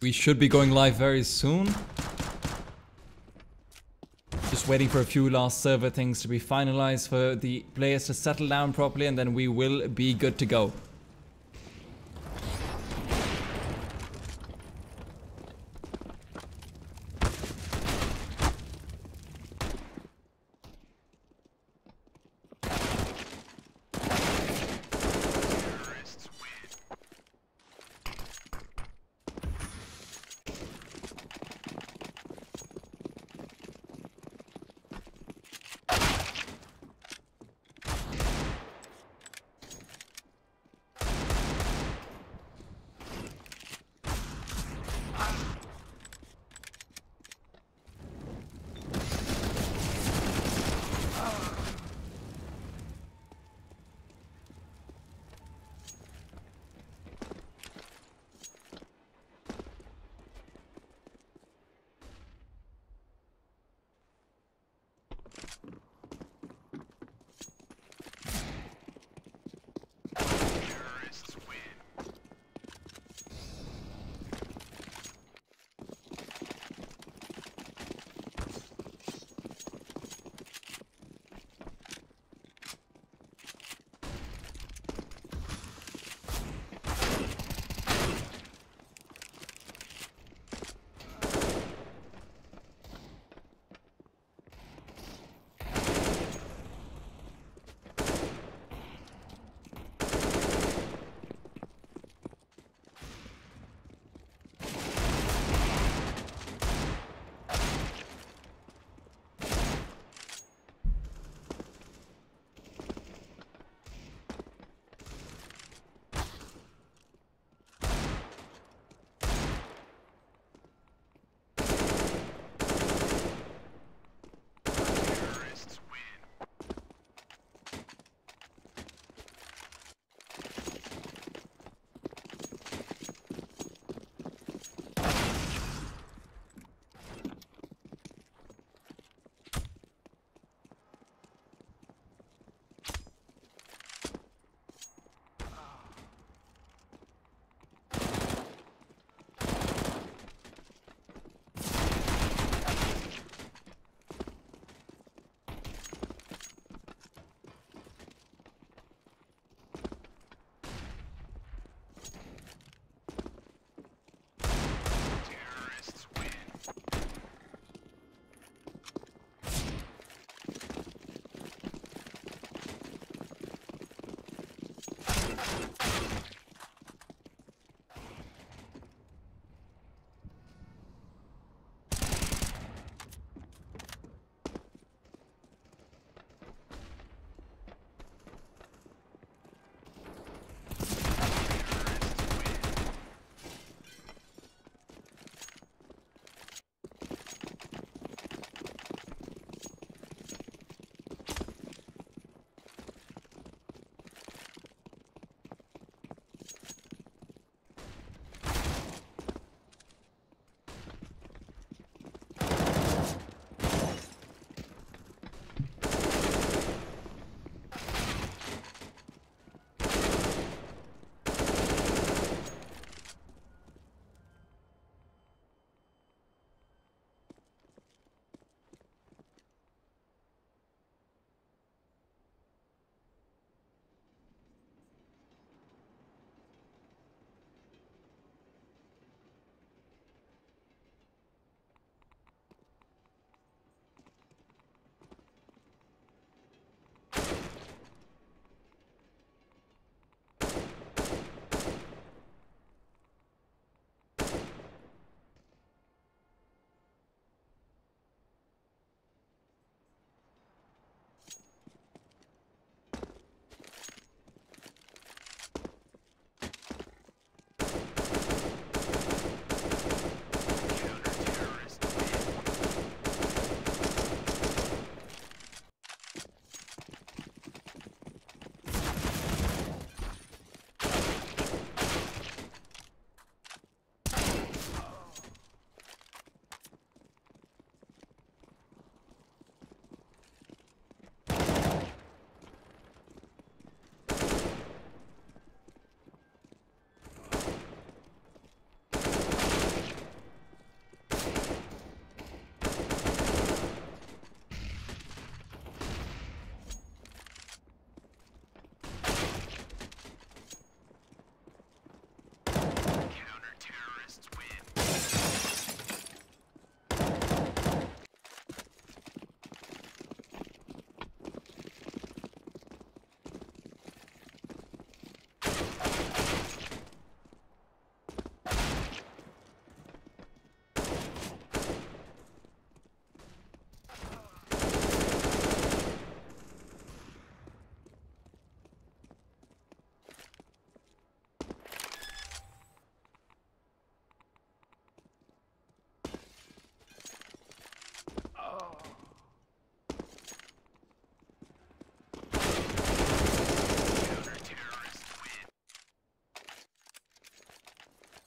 We should be going live very soon. Just waiting for a few last server things to be finalized for the players to settle down properly, and then we will be good to go.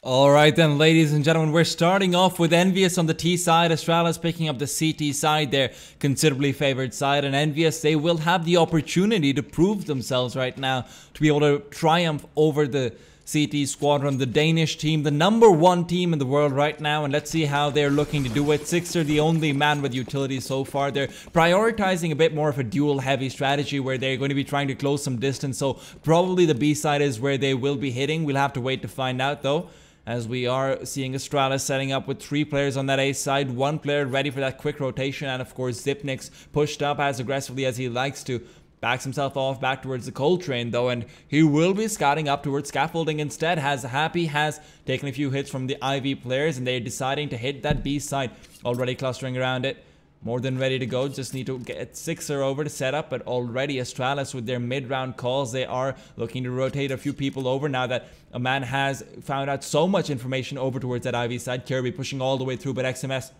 Alright then, ladies and gentlemen, we're starting off with EnVyUs on the T side. Astralis picking up the CT side, their considerably favored side. And EnVyUs, they will have the opportunity to prove themselves right now to be able to triumph over the CT squadron, the Danish team, the #1 team in the world right now. And let's see how they're looking to do it. Sixer, the only man with utility so far. They're prioritizing a bit more of a dual heavy strategy where they're going to be trying to close some distance. So probably the B side is where they will be hitting. We'll have to wait to find out though, as we are seeing Astralis setting up with 3 players on that A side, 1 player ready for that quick rotation, and of course Zipnik's pushed up as aggressively as he likes to. Backs himself off back towards the coal train though, and he will be scouting up towards scaffolding instead. Happy has taken a few hits from the IV players, and they're deciding to hit that B side, already clustering around it. More than ready to go, just need to get Sixer over to set up, but already Astralis with their mid-round calls, they are looking to rotate a few people over now that a man has found out so much information over towards that IV side. Kirby pushing all the way through, but XMS,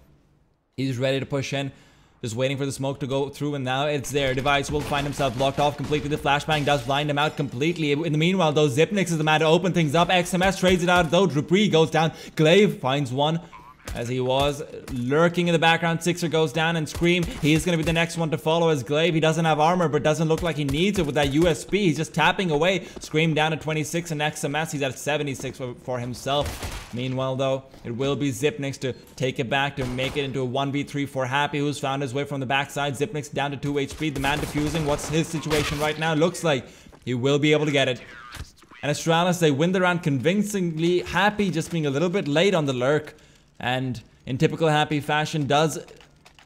he's ready to push in. Just waiting for the smoke to go through, and now it's there. EnVyUs will find himself blocked off completely. The flashbang does blind him out completely. In the meanwhile, though, Zipnik is the man to open things up. XMS trades it out, though. Dupree goes down. Glaive finds one, as he was lurking in the background. Sixer goes down, and Scream, he is going to be the next one to follow as Glaive. He doesn't have armor, but doesn't look like he needs it with that USP. He's just tapping away. Scream down to 26, and XMS, he's at 76 for himself. Meanwhile, though, it will be Zipnik's to take it back to make it into a 1v3 for Happy, who's found his way from the backside. Zipnik's down to 2 HP. The man defusing. What's his situation right now? Looks like he will be able to get it. And Astralis, they win the round convincingly. Happy just being a little bit late on the lurk, and in typical Happy fashion does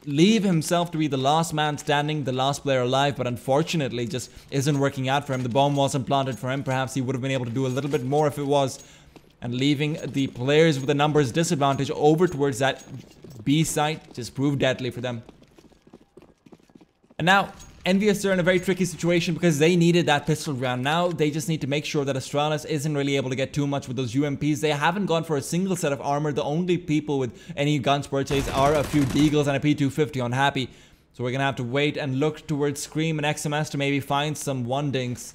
leave himself to be the last man standing, the last player alive, but unfortunately just isn't working out for him. The bomb wasn't planted for him. Perhaps he would have been able to do a little bit more if it was, and leaving the players with a numbers disadvantage over towards that B site just proved deadly for them. And now EnVyUs are in a very tricky situation because they needed that pistol round. Now they just need to make sure that Astralis isn't really able to get too much with those UMPs. They haven't gone for a single set of armor. The only people with any guns purchased are a few Deagles and a P250 on Happy. So we're going to have to wait and look towards Scream and XMS to maybe find some one-dinks.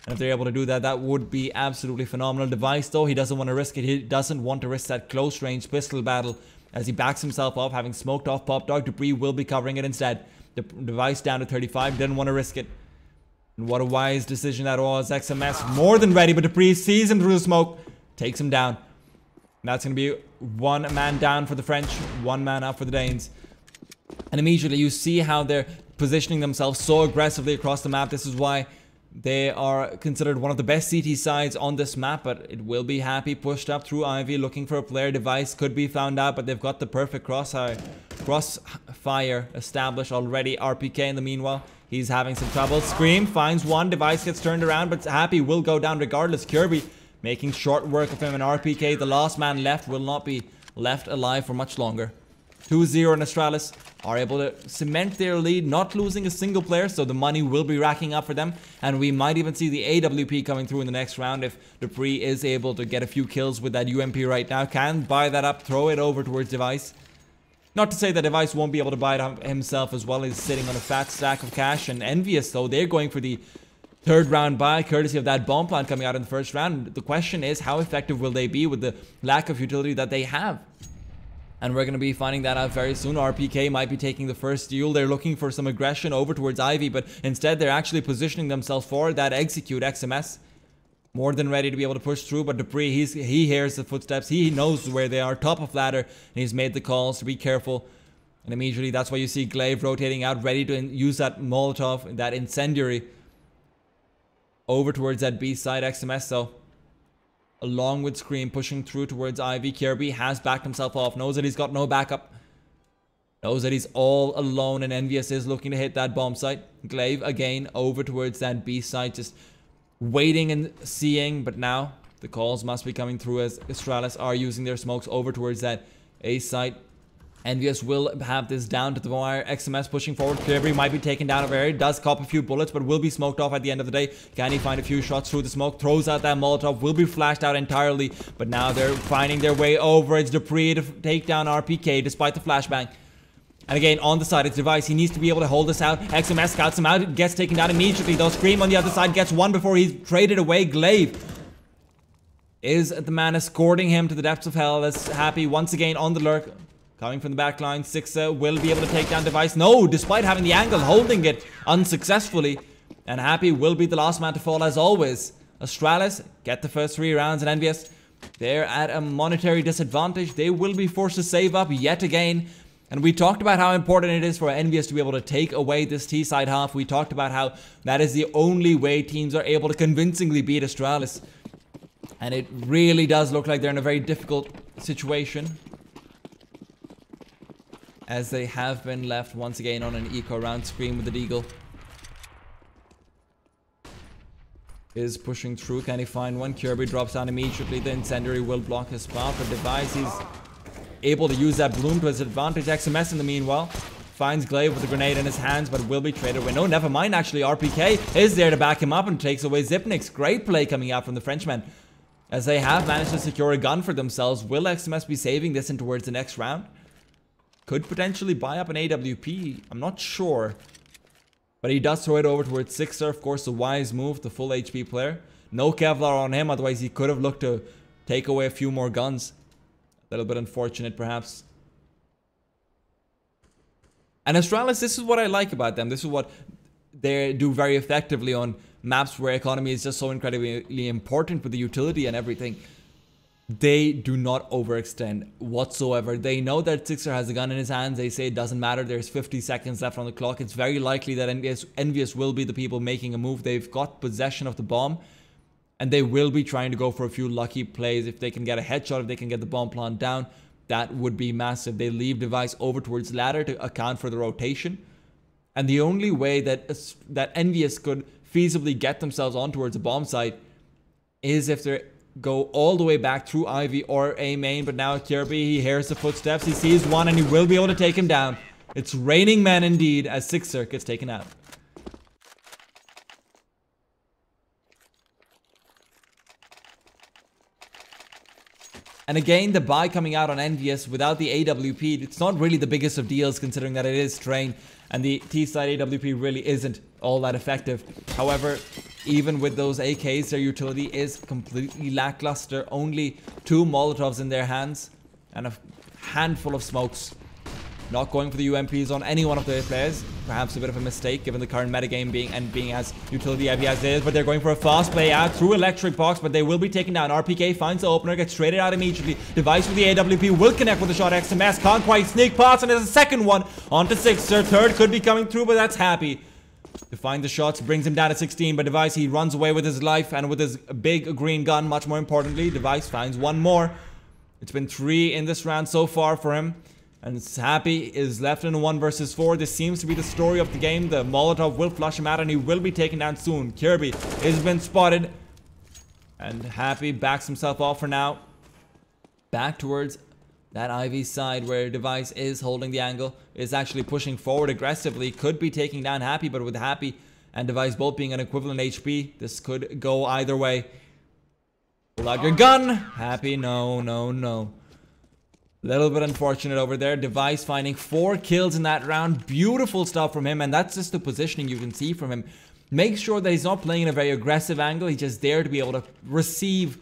And if they're able to do that, that would be absolutely phenomenal. Device, though, he doesn't want to risk it. He doesn't want to risk that close-range pistol battle as he backs himself off, having smoked off Pop Dog. Dupree will be covering it instead. The Device down to 35, didn't want to risk it. And what a wise decision that was. XMS more than ready, but Dupree sees him through the smoke, takes him down. And that's going to be 1 man down for the French, 1 man up for the Danes. And immediately you see how they're positioning themselves so aggressively across the map. This is why they are considered one of the best CT sides on this map, but it will be Happy pushed up through Ivy, looking for a player. Device could be found out, but they've got the perfect crossfire established already. RPK in the meanwhile, he's having some trouble. Scream finds one. Device gets turned around, but Happy will go down regardless. Kirby making short work of him, and RPK, the last man left, will not be left alive for much longer. 2-0, and Astralis are able to cement their lead, not losing a single player, so the money will be racking up for them, and we might even see the AWP coming through in the next round if Dupree is able to get a few kills with that UMP right now. Can buy that up, throw it over towards Device. Not to say that Device won't be able to buy it himself as well. He's sitting on a fat stack of cash, and EnVyUs, though, they're going for the 3rd round buy, courtesy of that bomb plant coming out in the 1st round. The question is, how effective will they be with the lack of utility that they have? And we're going to be finding that out very soon. RPK might be taking the first duel. They're looking for some aggression over towards Ivy, but instead they're actually positioning themselves for that execute. XMS more than ready to be able to push through, but Dupree, he hears the footsteps. He knows where they are, top of ladder, and he's made the calls to be careful. And immediately that's why you see Glaive rotating out, ready to use that Molotov, that incendiary, over towards that B side. XMS, though, along with Scream, pushing through towards Ivy. Kirby has backed himself off, knows that he's got no backup, knows that he's all alone, and EnVyUs is looking to hit that bomb site. Glaive again over towards that B site, just waiting and seeing, but now the calls must be coming through as Astralis are using their smokes over towards that A site. EnVyUs will have this down to the wire. XMS pushing forward. Kirby might be taken down over here. Does cop a few bullets, but will be smoked off at the end of the day. Can he find a few shots through the smoke? Throws out that Molotov. Will be flashed out entirely, but now they're finding their way over. It's Dupree to take down RPK despite the flashbang. And again, on the side, it's Device. He needs to be able to hold this out. XMS scouts him out. Gets taken down immediately, though. Scream on the other side gets one before he's traded away. Glaive is the man escorting him to the depths of hell. That's Happy once again on the lurk. Coming from the back line, Sixa will be able to take down Device. No, despite having the angle, holding it unsuccessfully. And Happy will be the last man to fall as always. Astralis get the first 3 rounds, and EnVyUs, they're at a monetary disadvantage. They will be forced to save up yet again. And we talked about how important it is for EnVyUs to be able to take away this T-side half. We talked about how that is the only way teams are able to convincingly beat Astralis. And it really does look like they're in a very difficult situation, as they have been left once again on an eco round screen with the Deagle. Is pushing through. Can he find one? Kirby drops down immediately. The Incendiary will block his path. The Device, he's able to use that bloom to his advantage. XMS in the meanwhile finds Glaive with a grenade in his hands, but will be traded away. No, never mind actually. RPK is there to back him up and takes away Zipnix. Great play coming out from the Frenchman, as they have managed to secure a gun for themselves. Will XMS be saving this in towards the next round? Could potentially buy up an AWP. I'm not sure. But he does throw it over towards Sixer. Of course, the wise move, the full HP player. No Kevlar on him, otherwise he could have looked to take away a few more guns. A little bit unfortunate, perhaps. And Astralis, this is what I like about them. This is what they do very effectively on maps where economy is just so incredibly important with the utility and everything. They do not overextend whatsoever. They know that Sixer has a gun in his hands. They say it doesn't matter. There's 50 seconds left on the clock. It's very likely that EnVyUs will be the people making a move. They've got possession of the bomb, and they will be trying to go for a few lucky plays. If they can get a headshot, if they can get the bomb plant down, that would be massive. They leave Device over towards ladder to account for the rotation. And the only way that EnVyUs could feasibly get themselves on towards a bomb site is if they go all the way back through Ivy or A main. But now Kirby, he hears the footsteps, he sees one, and he will be able to take him down. It's raining men indeed, as Sixer gets taken out. And again, the buy coming out on EnVyUs without the AWP, it's not really the biggest of deals considering that it is Train, and the T-side AWP really isn't all that effective. However, even with those AKs, their utility is completely lackluster. Only 2 Molotovs in their hands and a handful of smokes. Not going for the UMPs on any one of their players. Perhaps a bit of a mistake given the current metagame being as utility heavy as it is. But they're going for a fast play out through Electric Box, but they will be taken down. RPK finds the opener, gets traded out immediately. Device with the AWP will connect with the shot. XMS can't quite sneak past, and there's a second one onto Sixer. Third could be coming through, but that's Happy to find the shots, brings him down to 16. But Device, he runs away with his life and with his big green gun. Much more importantly, Device finds one more. It's been 3 in this round so far for him. And Happy is left in a 1 versus 4. This seems to be the story of the game. The Molotov will flush him out, and he will be taken down soon. Kirby has been spotted, and Happy backs himself off for now. Back towards that Ivy side where Device is holding the angle. Is actually pushing forward aggressively. Could be taking down Happy, but with Happy and Device both being an equivalent HP, this could go either way. Pull out your gun. Happy, no, no, no. Little bit unfortunate over there. Device finding 4 kills in that round. Beautiful stuff from him, and that's just the positioning you can see from him. Make sure that he's not playing in a very aggressive angle. He's just there to be able to receive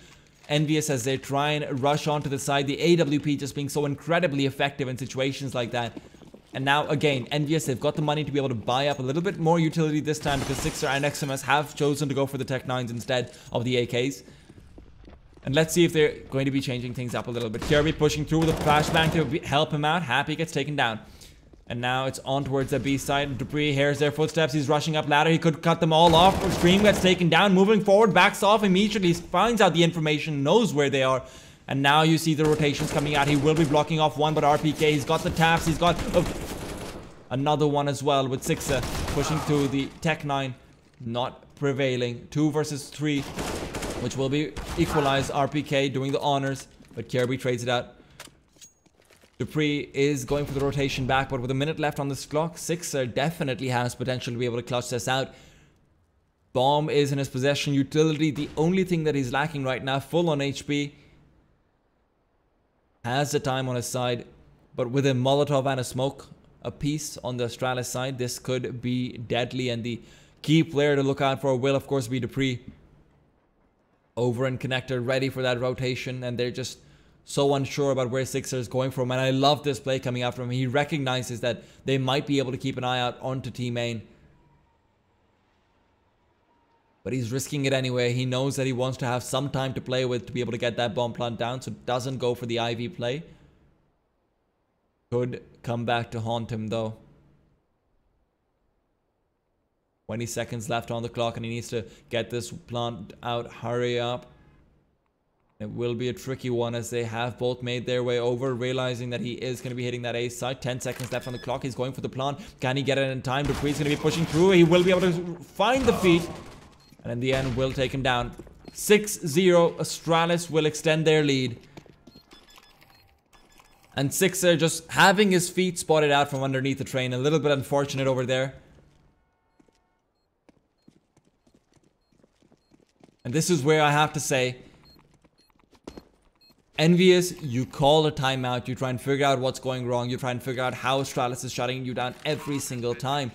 EnVyUs as they try and rush onto the side. The AWP just being so incredibly effective in situations like that. And now again, EnVyUs, they've got the money to be able to buy up a little bit more utility this time, because Sixer and XMS have chosen to go for the Tech 9s instead of the AKs. And let's see if they're going to be changing things up a little bit. Kirby pushing through with a flashbang to help him out. Happy gets taken down. And now it's on towards the B side. Dupree hears their footsteps. He's rushing up ladder. He could cut them all off. Stream gets taken down. Moving forward, backs off immediately. Finds out the information, knows where they are. And now you see the rotations coming out. He will be blocking off one, but RPK, he's got the taps. He's got another one as well with Sixa pushing through the Tech 9. Not prevailing. 2 versus 3. Which will be equalized. RPK doing the honors, but Kirby trades it out. Dupree is going for the rotation back, but with a minute left on this clock, Sixer definitely has potential to be able to clutch this out. Bomb is in his possession. Utility, the only thing that he's lacking right now, full on HP. Has the time on his side, but with a Molotov and a smoke apiece on the Astralis side, this could be deadly, and the key player to look out for will of course be Dupree. Over and connector, ready for that rotation, and they're just so unsure about where Sixer is going from. And I love this play coming out from him. He recognizes that they might be able to keep an eye out onto T main, but he's risking it anyway. He knows that he wants to have some time to play with to be able to get that bomb plant down, so doesn't go for the Ivy play. Could come back to haunt him though. 20 seconds left on the clock, and he needs to get this plant out. Hurry up. It will be a tricky one as they have both made their way over, realizing that he is going to be hitting that A side. 10 seconds left on the clock. He's going for the plant. Can he get it in time? Dupree's going to be pushing through. He will be able to find the feet, and in the end will take him down. 6-0. Astralis will extend their lead. And Sixer just having his feet spotted out from underneath the train. A little bit unfortunate over there. And this is where I have to say, EnVyUs, you call a timeout, you try and figure out what's going wrong, you try and figure out how Astralis is shutting you down every single time.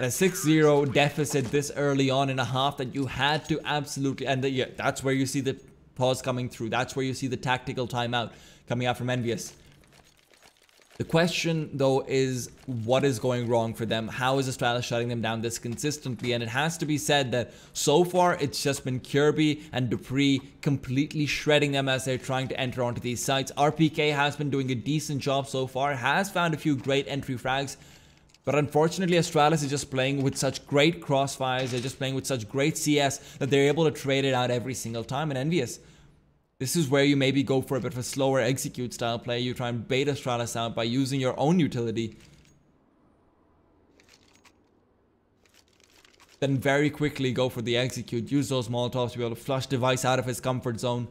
A 6-0 deficit this early on in a half that you had to absolutely, and yeah, that's where you see the pause coming through. That's where you see the tactical timeout coming out from EnVyUs. The question, though, is what is going wrong for them? How is Astralis shutting them down this consistently? And it has to be said that so far, it's just been Kirby and Dupree completely shredding them as they're trying to enter onto these sites. RPK has been doing a decent job so far, has found a few great entry frags. But unfortunately, Astralis is just playing with such great crossfires, they're just playing with such great CS that they're able to trade it out every single time. And EnVyUs, this is where you maybe go for a bit of a slower execute style play. You try and bait Astralis out by using your own utility. Then very quickly go for the execute. Use those Molotovs to be able to flush Device out of his comfort zone.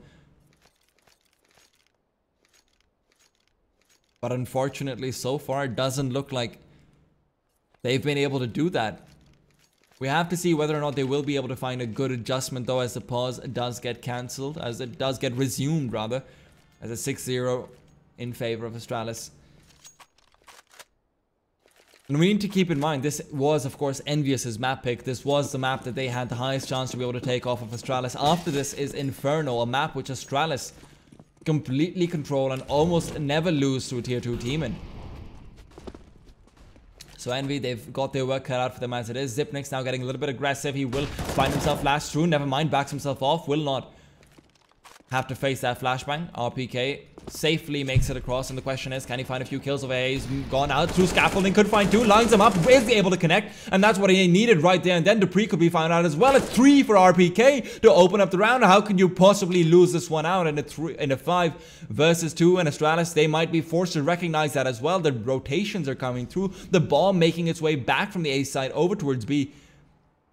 But unfortunately, so far, it doesn't look like they've been able to do that. We have to see whether or not they will be able to find a good adjustment though, as the pause does get cancelled, as it does get resumed rather, as a 6-0 in favor of Astralis. And we need to keep in mind, this was of course EnVyUs' map pick. This was the map that they had the highest chance to be able to take off of Astralis. After this is Inferno, a map which Astralis completely control and almost never lose to a tier 2 team in. So Envy, they've got their work cut out for them as it is. Zipnik's now getting a little bit aggressive. He will find himself lashed through. Never mind, backs himself off. Will not have to face that flashbang. RPK safely makes it across, and the question is, can he find a few kills over? He's gone out through scaffolding, could find two, lines him up, is able to connect, and that's what he needed right there. And then Dupree could be found out as well. A 3 for RPK to open up the round. How could you possibly lose this one out in a 5 versus 2? And Astralis, they might be forced to recognize that as well. The rotations are coming through, the ball making its way back from the A side over towards B.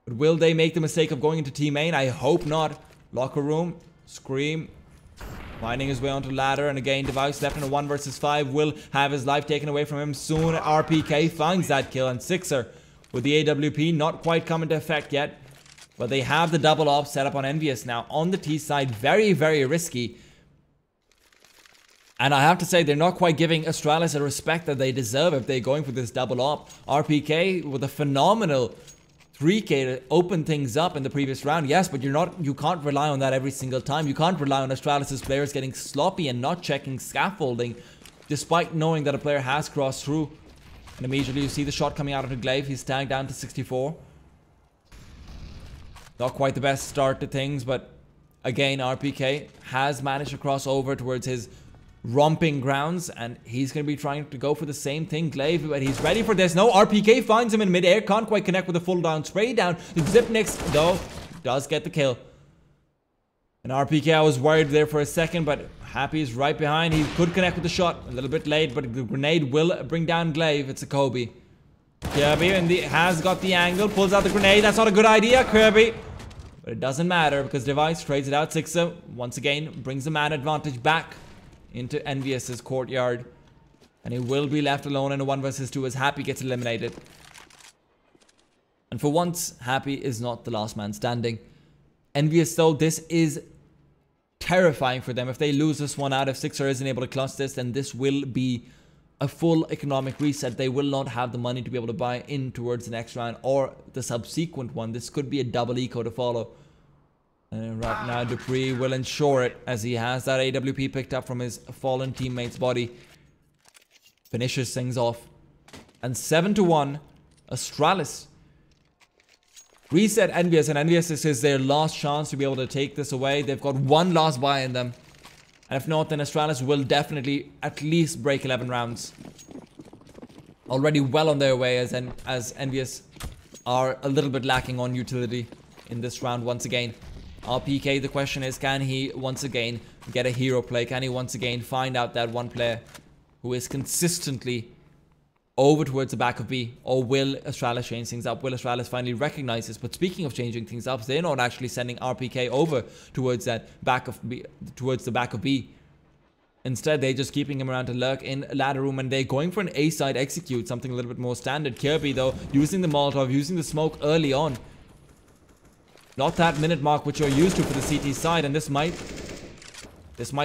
But will they make the mistake of going into T main? I hope not. Locker room, Scream finding his way onto ladder, and again Device left in a 1 versus 5 will have his life taken away from him soon. RPK finds that kill, and Sixer with the AWP not quite come into effect yet, but they have the double op set up on EnVyUs now on the T side. Very, very risky, and I have to say they're not quite giving Astralis a respect that they deserve if they're going for this double op. RPK with a phenomenal 3K to open things up in the previous round, yes, but you can't rely on that every single time. You can't rely on Astralis' players getting sloppy and not checking scaffolding, despite knowing that a player has crossed through. And immediately you see the shot coming out of Glaive. He's tagged down to 64. Not quite the best start to things, but again, RPK has managed to cross over towards his romping grounds, and he's going to be trying to go for the same thing. Glaive, but he's ready for this. No, RPK finds him in midair, can't quite connect with a full down spray down. Zipnix, though, does get the kill. And RPK, I was worried there for a second, but Happy is right behind. He could connect with the shot, a little bit late, but the grenade will bring down Glaive. It's a Kobe. Kirby has got the angle, pulls out the grenade. That's not a good idea, Kirby. But it doesn't matter because Device trades it out. Sixer, once again, brings the man advantage back into EnVyUs' courtyard, and he will be left alone in a 1 versus 2 as Happy gets eliminated. And for once, Happy is not the last man standing. EnVyUs, though, this is terrifying for them. If they lose this one out, if Sixer isn't able to clutch this, then this will be a full economic reset. They will not have the money to be able to buy in towards the next round or the subsequent one. This could be a double eco to follow. And right now, Dupree will ensure it as he has that AWP picked up from his fallen teammate's body. Finishes things off. And 7-1, Astralis reset EnVyUs, and EnVyUs, this is their last chance to be able to take this away. They've got one last buy in them. And if not, then Astralis will definitely at least break 11 rounds. Already well on their way as EnVyUs are a little bit lacking on utility in this round once again. RPK, the question is, can he once again get a hero play? Can he once again find out that one player who is consistently over towards the back of B? Or will Astralis change things up? Will Astralis finally recognize this? But speaking of changing things up, they're not actually sending RPK over towards that back of B, towards the back of B. Instead, they're just keeping him around to lurk in ladder room, and they're going for an A-side execute, something a little bit more standard. Kirby, though, using the Molotov, using the smoke early on. Not that minute mark which you're used to for the CT side, and this might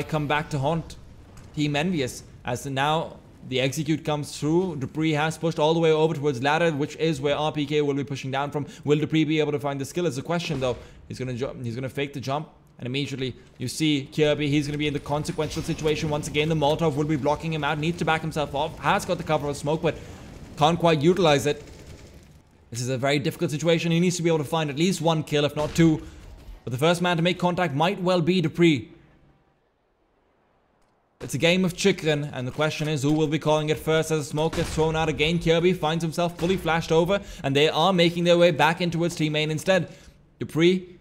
come back to haunt Team EnVyUs, as now the execute comes through. Dupree has pushed all the way over towards ladder, which is where RPK will be pushing down from. Will Dupree be able to find the skill is the question, though. He's gonna fake the jump. And immediately, you see Kirby, he's going to be in the consequential situation. Once again, the Molotov will be blocking him out. Needs to back himself off. Has got the cover of smoke, but can't quite utilize it. This is a very difficult situation. He needs to be able to find at least one kill, if not two. But the first man to make contact might well be Dupree. It's a game of chicken, and the question is who will be calling it first as the smoke gets thrown out again. Kirby finds himself fully flashed over, and they are making their way back in towards team main instead. Dupree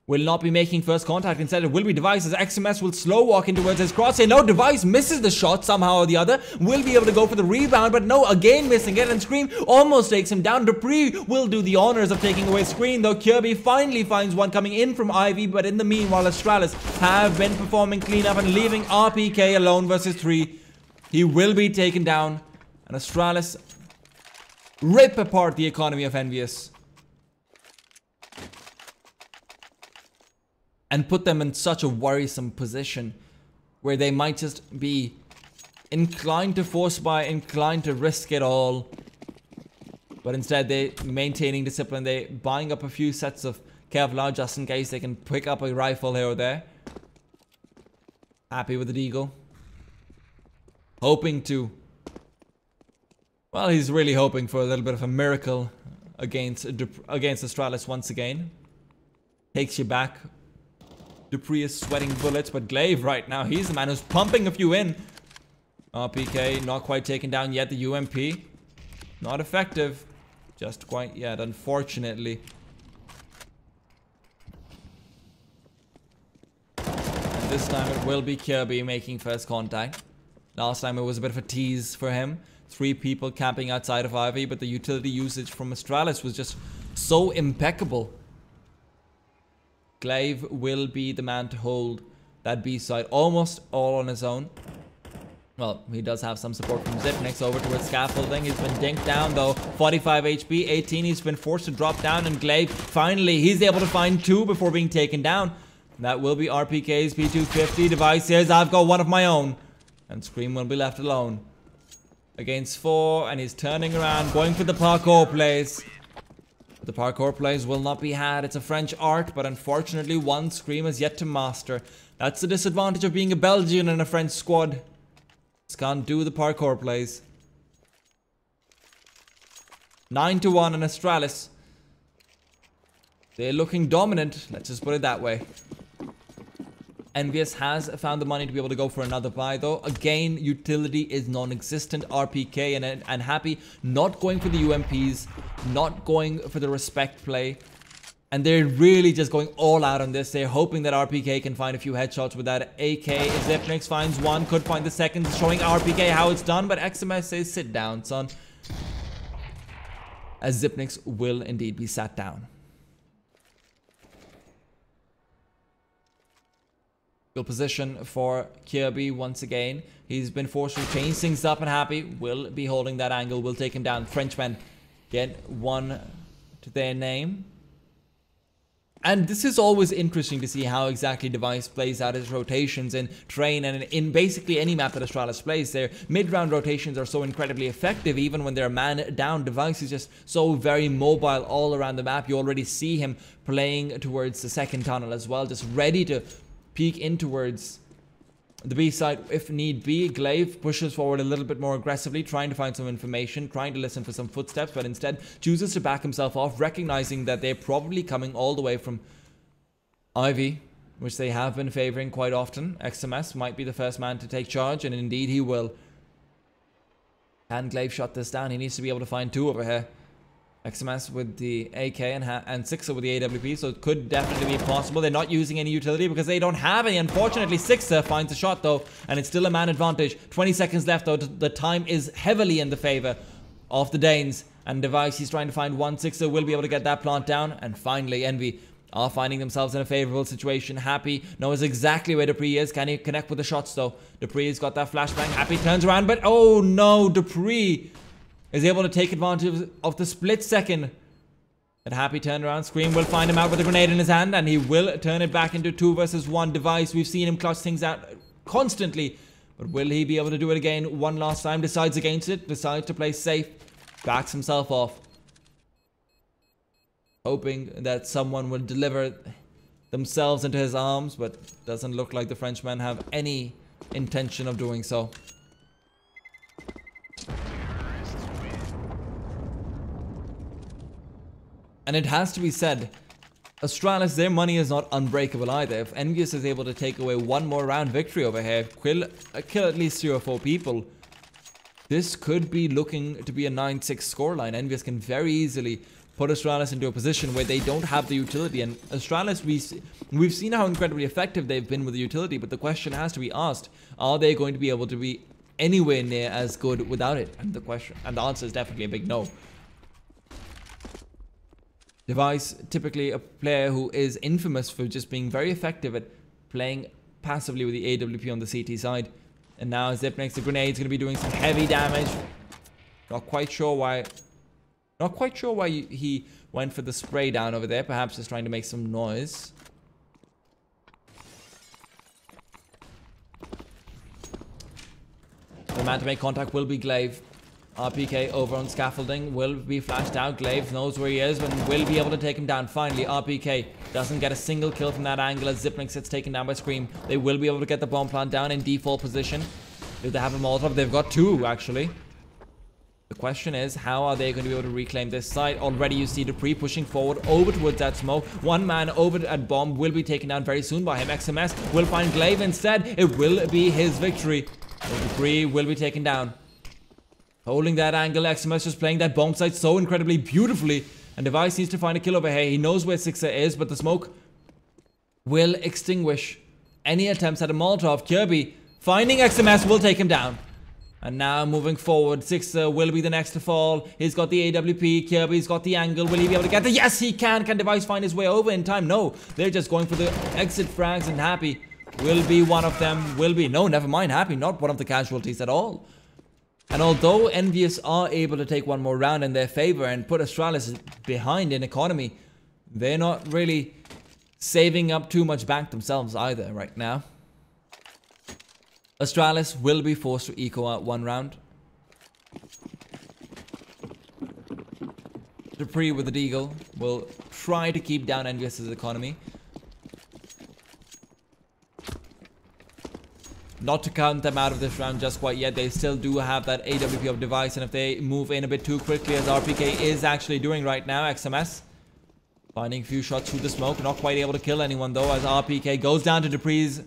will not be making first contact. Instead, it will be Device as XMS will slow walk in towards his crosshair. No, Device misses the shot somehow or the other. Will be able to go for the rebound, but no, again missing it. And Scream almost takes him down. Dupree will do the honors of taking away Screen, though Kirby finally finds one coming in from Ivy. But in the meanwhile, Astralis have been performing cleanup and leaving RPK alone versus 3. He will be taken down. And Astralis rip apart the economy of EnVyUs and put them in such a worrisome position where they might just be inclined to force buy, inclined to risk it all. But instead, they maintaining discipline. They buying up a few sets of Kevlar just in case they can pick up a rifle here or there. Happy with the Deagle. Hoping to... Well, he's really hoping for a little bit of a miracle against Astralis once again. Takes you back. Dupree is sweating bullets, but Glaive right now, he's the man who's pumping a few in. RPK not quite taken down yet. The UMP not effective just quite yet, unfortunately. And this time it will be Kirby making first contact. Last time it was a bit of a tease for him. 3 people camping outside of Ivy, but the utility usage from Astralis was just so impeccable. Glaive will be the man to hold that B side almost all on his own. Well, he does have some support from Zipnix over towards scaffolding. He's been dinked down though. 45 HP, 18. He's been forced to drop down, and Glaive finally he's able to find 2 before being taken down. That will be RPK's P250. Device says, I've got one of my own. And Scream will be left alone against 4, and he's turning around, going for the parkour plays. The parkour plays will not be had. It's a French art, but unfortunately one Scream is yet to master. That's the disadvantage of being a Belgian in a French squad. Just can't do the parkour plays. 9-1 in Astralis. They're looking dominant, let's just put it that way. EnVyUs has found the money to be able to go for another buy though. Again, utility is non-existent. RPK and Happy not going for the UMPs, not going for the respect play. And they're really just going all out on this. They're hoping that RPK can find a few headshots with that AK. Zipnix finds one, could find the second, showing RPK how it's done. But XMS says, sit down, son. As Zipnix will indeed be sat down. Good position for Kirby once again. He's been forced to change things up, and Happy will be holding that angle. Will take him down. Frenchmen get one to their name. And this is always interesting to see how exactly Device plays out his rotations in Train and in basically any map that Astralis plays. Their mid-round rotations are so incredibly effective. Even when they're man down, Device is just so very mobile all around the map. You already see him playing towards the second tunnel as well, just ready to peek in towards the B side if need be. Glaive pushes forward a little bit more aggressively, trying to find some information, trying to listen for some footsteps, but instead chooses to back himself off, recognizing that they're probably coming all the way from Ivy, which they have been favoring quite often. XMS might be the first man to take charge, and indeed he will. Can Glaive shut this down? He needs to be able to find two over here. XMS with the AK and Sixer with the AWP, so it could definitely be possible. They're not using any utility because they don't have any. Unfortunately, Sixer finds a shot though, and it's still a man advantage. 20 seconds left though. The time is heavily in the favor of the Danes. And Device, he's trying to find one. Sixer will be able to get that plant down. And finally, Envy are finding themselves in a favorable situation. Happy knows exactly where Dupree is. Can he connect with the shots though? Dupree's got that flashbang. Happy turns around, but oh no, Dupree is able to take advantage of the split second that Happy turned around. Scream will find him out with a grenade in his hand, and he will turn it back into 2 versus 1. Device, we've seen him clutch things out constantly, but will he be able to do it again one last time? Decides against it, decides to play safe, backs himself off, hoping that someone will deliver themselves into his arms, but doesn't look like the Frenchmen have any intention of doing so. And it has to be said, Astralis, their money is not unbreakable either. If EnVyUs is able to take away one more round victory over here, kill at least 3 or 4 people, this could be looking to be a 9-6 scoreline. EnVyUs can very easily put Astralis into a position where they don't have the utility. And Astralis, we've seen how incredibly effective they've been with the utility, but the question has to be asked, are they going to be able to be anywhere near as good without it? And the answer is definitely a big no. Device, typically a player who is infamous for just being very effective at playing passively with the AWP on the CT side. And now Zipnik's the grenade's going to be doing some heavy damage. Not quite sure why he went for the spray down over there. Perhaps just trying to make some noise. The man to make contact will be Glaive. RPK over on scaffolding will be flashed out. Glaive knows where he is and will be able to take him down. Finally, RPK doesn't get a single kill from that angle as Zipnik gets taken down by Scream. They will be able to get the bomb plant down in default position. Do they have a Molotov? They've got 2 actually. The question is, how are they going to be able to reclaim this site? Already you see Dupree pushing forward over towards that smoke. One man over at bomb will be taken down very soon by him. XMS will find Glaive instead. It will be his victory. So Dupree will be taken down. Holding that angle, XMS just playing that bomb site so incredibly beautifully. And Device needs to find a kill over here. He knows where Sixer is, but the smoke will extinguish any attempts at a Molotov. Kirby finding XMS will take him down. And now moving forward, Sixer will be the next to fall. He's got the AWP. Kirby's got the angle. Will he be able to get the... Yes, he can. Can Device find his way over in time? No. They're just going for the exit frags, and Happy will be one of them. Will be... No, never mind. Happy, not one of the casualties at all. And although EnVyUs are able to take one more round in their favor and put Astralis behind in economy, they're not really saving up too much bank themselves either right now. Astralis will be forced to eco out one round. Dupree with the Deagle will try to keep down EnVyUs' economy. Not to count them out of this round just quite yet. They still do have that AWP of Device, and if they move in a bit too quickly, as RPK is actually doing right now, XMS finding a few shots through the smoke. Not quite able to kill anyone though, as RPK goes down to Dupree's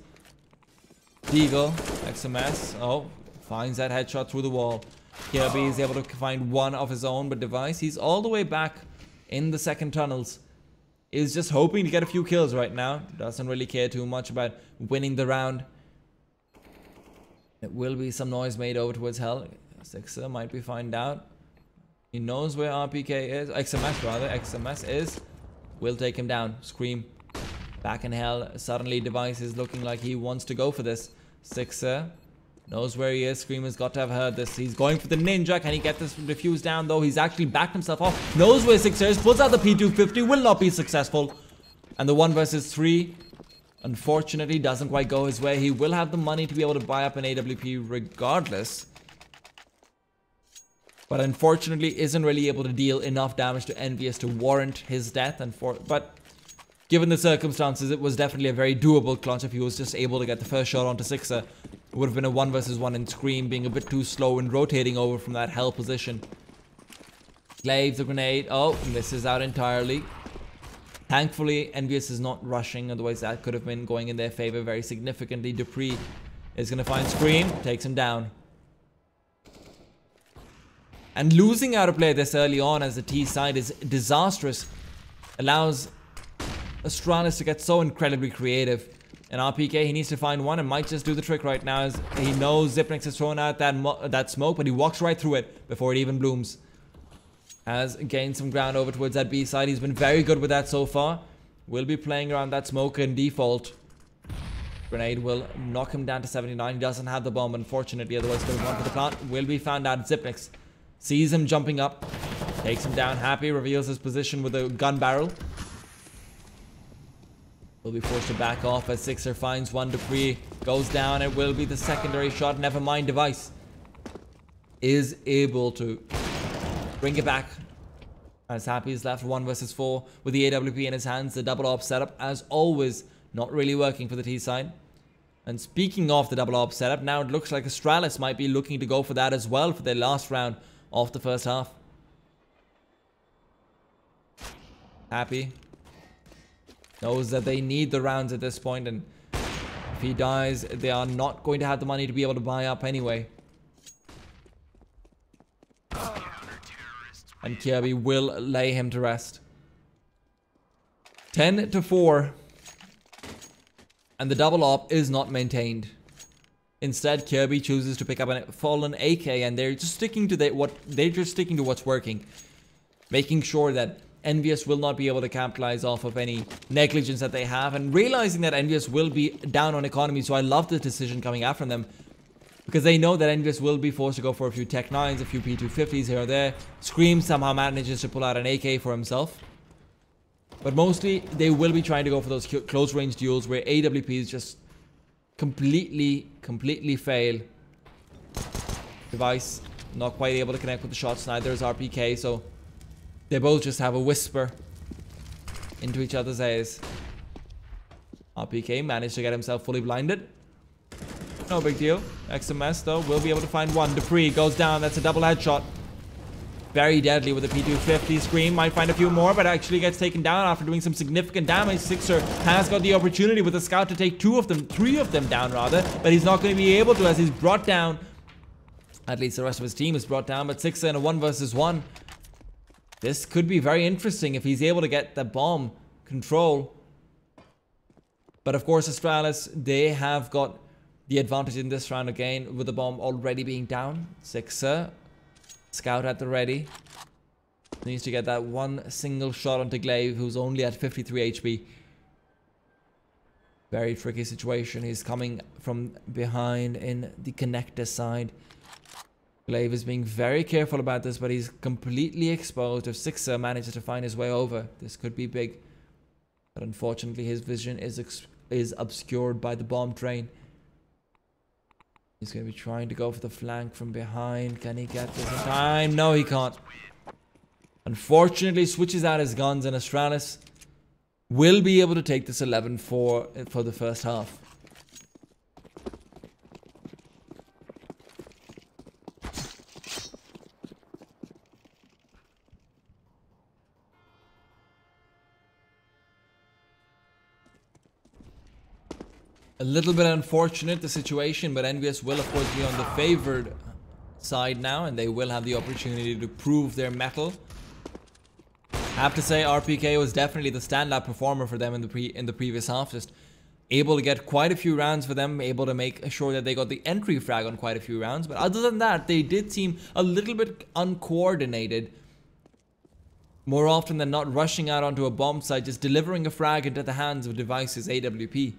Deagle. XMS, oh, finds that headshot through the wall. Kirby is able to find one of his own, but Device, he's all the way back in the second tunnels. Is just hoping to get a few kills right now. Doesn't really care too much about winning the round. There will be some noise made over towards Hell. Sixer might be found out. He knows where RPK is. XMS rather. XMS is. Will take him down. Scream. Back in Hell. Suddenly Device is looking like he wants to go for this. Sixer knows where he is. Scream has got to have heard this. He's going for the ninja. Can he get this defuse down though? He's actually backed himself off. Knows where Sixer is. Pulls out the P250. Will not be successful. And the 1 versus 3, unfortunately, doesn't quite go his way. He will have the money to be able to buy up an AWP regardless. But unfortunately, isn't really able to deal enough damage to EnVyUs to warrant his death. But given the circumstances, it was definitely a very doable clutch if he was just able to get the first shot onto Sixer. It would have been a 1 versus 1 in Scream, being a bit too slow and rotating over from that hell position. Glaives the grenade. Oh, misses out entirely. Thankfully, EnVyUs is not rushing, otherwise that could have been going in their favor very significantly. Dupree is going to find Scream, takes him down. And losing out a play this early on as the T side is disastrous. Allows Astralis to get so incredibly creative. And RPK, he needs to find one and might just do the trick right now, as he knows Xyp9x has thrown out that smoke, but he walks right through it before it even blooms. Has gained some ground over towards that B side. He's been very good with that so far. Will be playing around that smoke in default. Grenade will knock him down to 79. He doesn't have the bomb, unfortunately, otherwise going to run for the plant. Will be found out. Xyp9x sees him jumping up, takes him down. Happy reveals his position with a gun barrel. Will be forced to back off as Sixer finds one. Dupree goes down. It will be the secondary shot. Never mind, Device is able to bring it back. As Happy is left 1 versus 4 with the AWP in his hands. The double op setup, as always, not really working for the T side. And speaking of the double op setup, now it looks like Astralis might be looking to go for that as well for their last round of the first half. Happy knows that they need the rounds at this point, and if he dies, they are not going to have the money to be able to buy up anyway. And Kirby will lay him to rest. 10-4. And the double op is not maintained. Instead, Kirby chooses to pick up a fallen AK, and they're just sticking to what's working. Making sure that EnVyUs will not be able to capitalize off of any negligence that they have, and realizing that EnVyUs will be down on economy. So I love the decision coming out from them, because they know that EnVyUs will be forced to go for a few Tech 9s, a few P250s here or there. Scream somehow manages to pull out an AK for himself. But mostly, they will be trying to go for those close range duels where AWPs just completely fail. Device not quite able to connect with the shots, neither is RPK, so they both just have a whisper into each other's ears. RPK managed to get himself fully blinded. No big deal. XMS though will be able to find one. Dupree goes down. That's a double headshot. Very deadly with a P250. Scream might find a few more, but actually gets taken down after doing some significant damage. Sixer has got the opportunity with a scout to take three of them down rather, but he's not going to be able to, as he's brought down. At least the rest of his team is brought down, but Sixer in a 1 versus 1. This could be very interesting if he's able to get the bomb control. But of course, Astralis, they have got the advantage in this round again, with the bomb already being down. Sixer, scout at the ready. Needs to get that one single shot onto Glaive, who's only at 53 HP. Very tricky situation. He's coming from behind in the connector side. Glaive is being very careful about this, but he's completely exposed. If Sixer manages to find his way over, this could be big. But unfortunately, his vision is obscured by the bomb train. He's going to be trying to go for the flank from behind. Can he get this in time? No, he can't. Unfortunately, switches out his guns, and Astralis will be able to take this 11-4 for the first half. A little bit unfortunate, the situation, but EnVyUs will of course be on the favored side now, and they will have the opportunity to prove their mettle. I have to say, RPK was definitely the standout performer for them in the previous half. Just able to get quite a few rounds for them, able to make sure that they got the entry frag on quite a few rounds. But other than that, they did seem a little bit uncoordinated. More often than not, rushing out onto a bomb site, just delivering a frag into the hands of Device's AWP.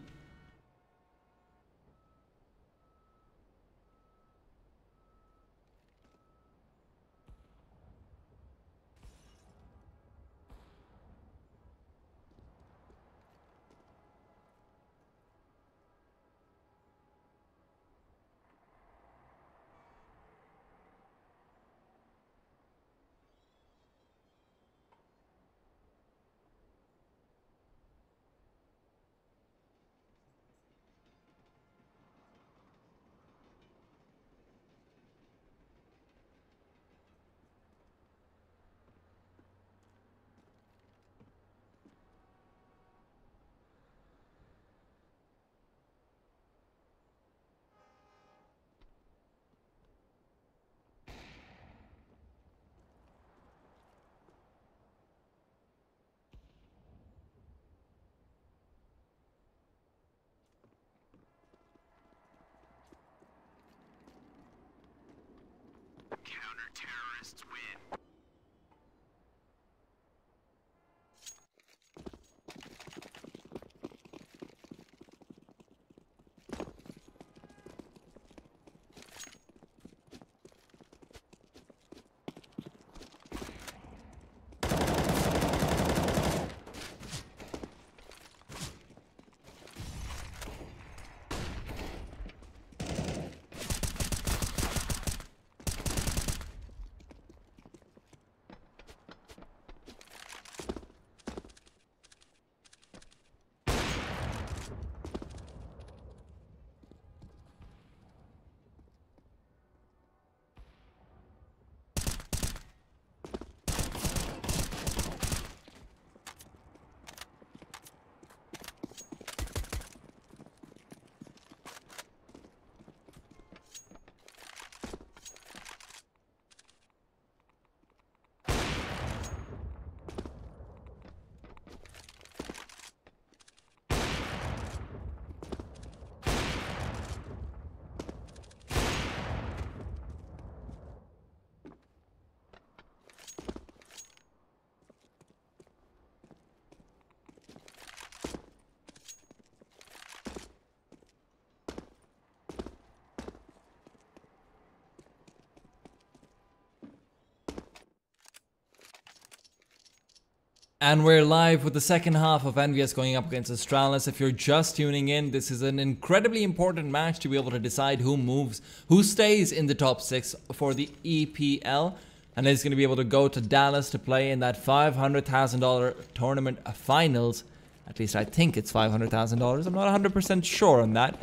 And we're live with the second half of EnVyUs going up against Astralis. If you're just tuning in, this is an incredibly important match to be able to decide who moves, who stays in the top 6 for the EPL. And is going to be able to go to Dallas to play in that $500,000 tournament finals. At least I think it's $500,000. I'm not 100% sure on that.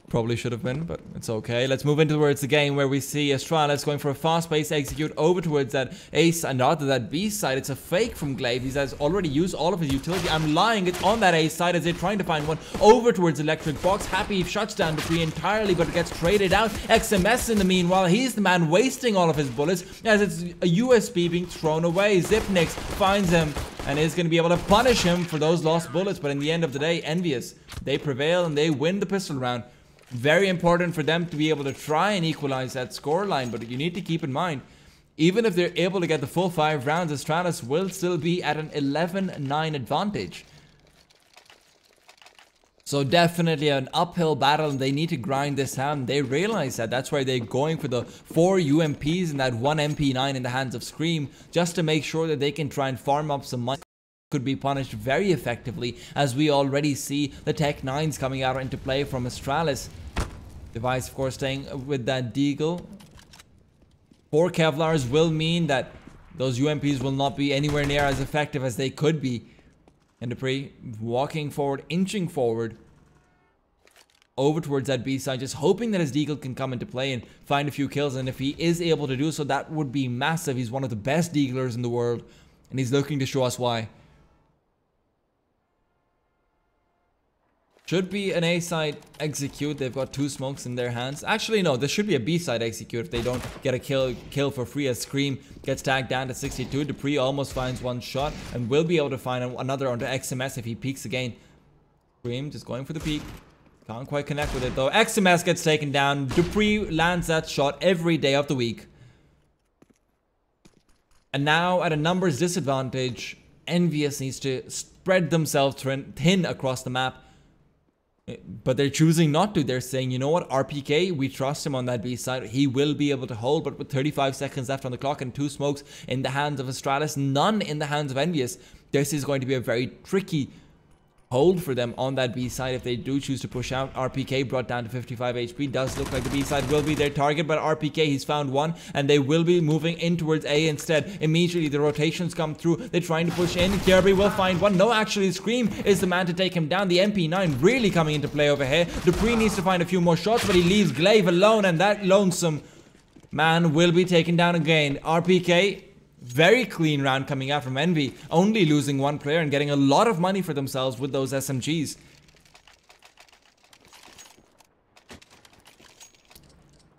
Probably should have been, but it's okay. Let's move into towards the game where we see Astralis going for a fast-paced execute over towards that ace and not to that B side. It's a fake from Glaive. He has already used all of his utility. I'm lying. It's on that ace side as they're trying to find one over towards Electric Box. Happy shuts down the tree entirely, but it gets traded out. XMS in the meanwhile, he's the man wasting all of his bullets as it's a USB being thrown away. Zipnix finds him and is going to be able to punish him for those lost bullets. But in the end of the day, EnVyUs, they prevail and they win the pistol round. Very important for them to be able to try and equalize that scoreline, but you need to keep in mind, even if they're able to get the full 5 rounds, Astralis will still be at an 11-9 advantage. So definitely an uphill battle, and they need to grind this out. They realize that. That's why they're going for the 4 UMPs and that 1 MP9 in the hands of Scream, just to make sure that they can try and farm up some money. Could be punished very effectively, as we already see the Tech 9s coming out into play from Astralis. Device, of course, staying with that Deagle. 4 Kevlars will mean that those UMPs will not be anywhere near as effective as they could be. And Dupree walking forward, inching forward over towards that B side, just hoping that his Deagle can come into play and find a few kills. And if he is able to do so, that would be massive. He's one of the best Deaglers in the world, and he's looking to show us why. Should be an A-side execute. They've got 2 smokes in their hands. Actually, no, this should be a B-side execute if they don't get a kill for free, as Scream gets tagged down to 62. Dupree almost finds 1 shot and will be able to find another onto XMS if he peeks again. Scream just going for the peek. Can't quite connect with it though. XMS gets taken down. Dupree lands that shot every day of the week. And now at a numbers disadvantage, EnVyUs needs to spread themselves thin across the map. But they're choosing not to. They're saying, you know what, RPK, we trust him on that B side. He will be able to hold, but with 35 seconds left on the clock and 2 smokes in the hands of Astralis, none in the hands of EnVyUs, this is going to be a very tricky hold for them on that B side if they do choose to push out. RPK brought down to 55 HP. Does look like the B side will be their target, but RPK, he's found one, and they will be moving in towards A instead. Immediately the rotations come through. They're trying to push in. Kirby will find one. No, actually Scream is the man to take him down. The MP9 really coming into play over here. Dupree needs to find a few more shots, but he leaves Glaive alone, and that lonesome man will be taken down again. RPK, very clean round coming out from Envy, only losing 1 player and getting a lot of money for themselves with those SMGs.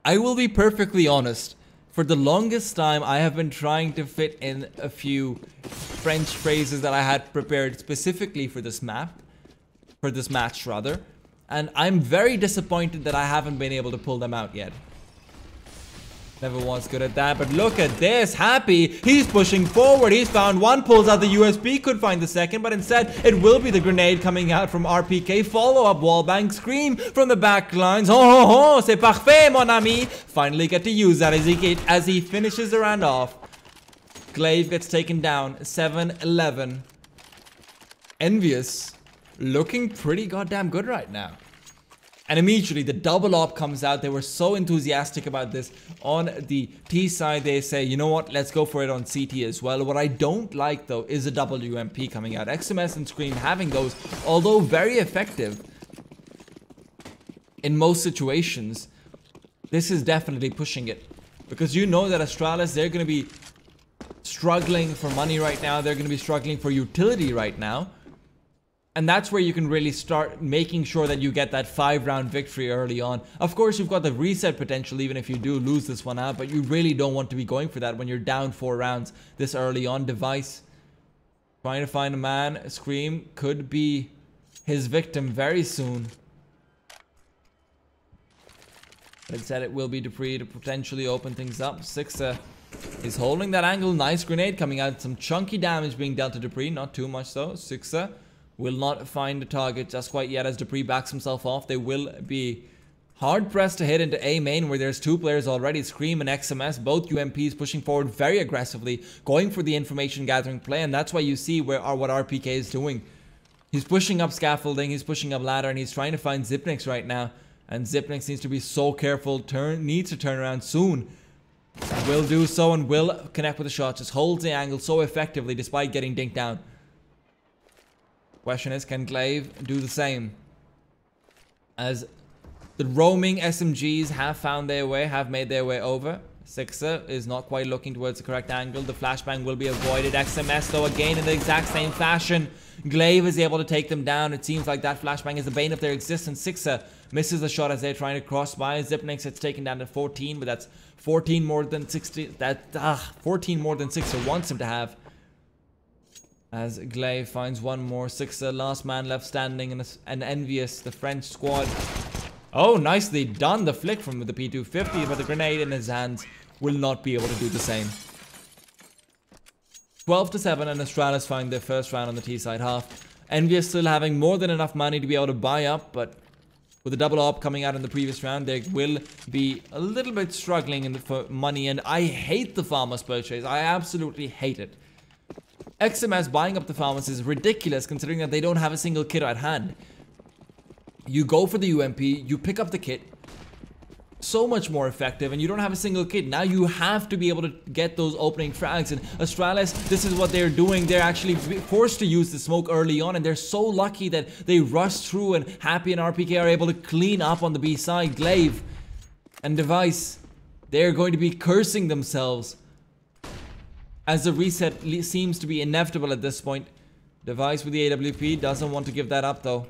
I will be perfectly honest. For the longest time, I have been trying to fit in a few French phrases that I had prepared specifically for this map, for this match rather, and I'm very disappointed that I haven't been able to pull them out yet. Never was good at that, but look at this. Happy, he's pushing forward. He's found one, pulls out the USB, could find the second, but instead it will be the grenade coming out from RPK. Follow-up wallbang, Scream from the back lines. Oh, ho, ho, c'est parfait, mon ami. Finally get to use that as he finishes the round off. Glaive gets taken down, 7-11. EnVyUs looking pretty goddamn good right now. And immediately the double op comes out. They were so enthusiastic about this on the T side. They say, you know what, let's go for it on CT as well. What I don't like though is a double UMP coming out. XMS and Scream having those, although very effective in most situations, this is definitely pushing it. Because you know that Astralis, they're going to be struggling for money right now. They're going to be struggling for utility right now. And that's where you can really start making sure that you get that 5-round victory early on. Of course, you've got the reset potential even if you do lose this one out, but you really don't want to be going for that when you're down 4 rounds this early on. Device trying to find a man. Scream could be his victim very soon. Instead, it will be Dupree to potentially open things up. Sixa is holding that angle. Nice grenade coming out. Some chunky damage being dealt to Dupree. Not too much though. Sixa will not find the target just quite yet as Dupree backs himself off. They will be hard pressed to hit into A main where there's 2 players already. Scream and XMS, both UMPs pushing forward very aggressively, going for the information gathering play, and that's why you see what RPK is doing. He's pushing up scaffolding, he's pushing up ladder, and he's trying to find Zipnix right now. And Zipnix needs to be so careful, needs to turn around soon. Will do so and will connect with the shot, just holds the angle so effectively despite getting dinked down. Question is, can Glaive do the same? As the roaming SMGs have found their way, have made their way over. Sixa is not quite looking towards the correct angle. The flashbang will be avoided. XMS though again in the exact same fashion. Glaive is able to take them down. It seems like that flashbang is the bane of their existence. Sixa misses the shot as they're trying to cross by. Zipnix, it's taken down to 14, but that's 14 more than 60. 14 more than Sixa wants him to have. As Glaive finds one more. Sixa, last man left standing, and EnVyUs, the French squad. Oh, nicely done. The flick from the P250, but the grenade in his hands will not be able to do the same. 12-7, and Astralis find their first round on the T side half. EnVyUs still having more than enough money to be able to buy up, but with the double op coming out in the previous round, they will be a little bit struggling for money, and I hate the farmer's purchase. I absolutely hate it. XMS buying up the farmers is ridiculous considering that they don't have a single kit at hand. You go for the UMP, you pick up the kit, so much more effective, and you don't have a single kit. Now you have to be able to get those opening frags, and Astralis, this is what they're doing. They're actually forced to use the smoke early on, and they're so lucky that they rush through, and Happy and RPK are able to clean up on the B side. Glaive and Device, they're going to be cursing themselves as the reset seems to be inevitable at this point. Device with the AWP doesn't want to give that up though.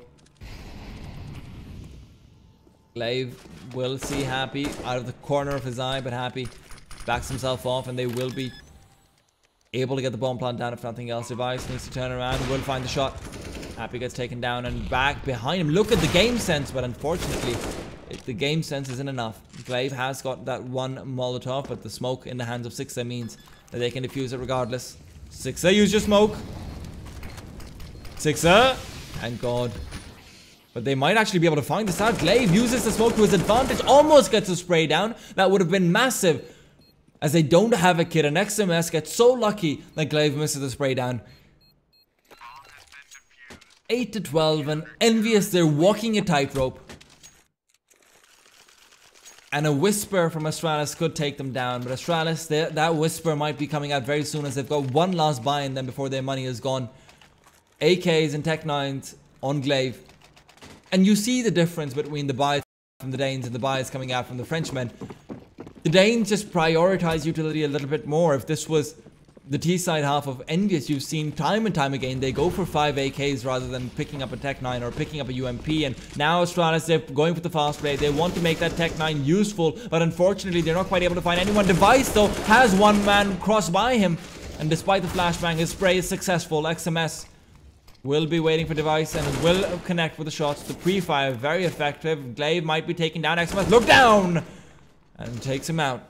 Glaive will see Happy out of the corner of his eye, but Happy backs himself off, and they will be able to get the bomb plant down if nothing else. Device needs to turn around and will find the shot. Happy gets taken down and back behind him. Look at the game sense, but unfortunately the game sense isn't enough. Glaive has got that one Molotov, but the smoke in the hands of Sixa means that they can defuse it regardless. Sixa, use your smoke. Sixa, thank God. But they might actually be able to find this out. Glaive uses the smoke to his advantage, almost gets a spray down. That would have been massive, as they don't have a kit, and XMS gets so lucky that Glaive misses the spray down. 8-12, and EnVyUs, they're walking a tightrope. And a whisper from Astralis could take them down, but Astralis, that whisper might be coming out very soon, as they've got one last buy in them before their money is gone. AKs and Tech 9s on Glaive. And you see the difference between the buys from the Danes and the buys coming out from the Frenchmen. The Danes just prioritize utility a little bit more. If this was the T-side half of EnVyUs, you've seen time and time again, they go for 5 AKs rather than picking up a Tech 9 or picking up a UMP. And now Astralis, they're going for the fast play. They want to make that Tech 9 useful, but unfortunately, they're not quite able to find anyone. Device, though, has one man cross by him. And despite the flashbang, his spray is successful. XMS will be waiting for Device and will connect with the shots. The pre-fire, very effective. Glaive might be taken down. XMS, look down! And takes him out.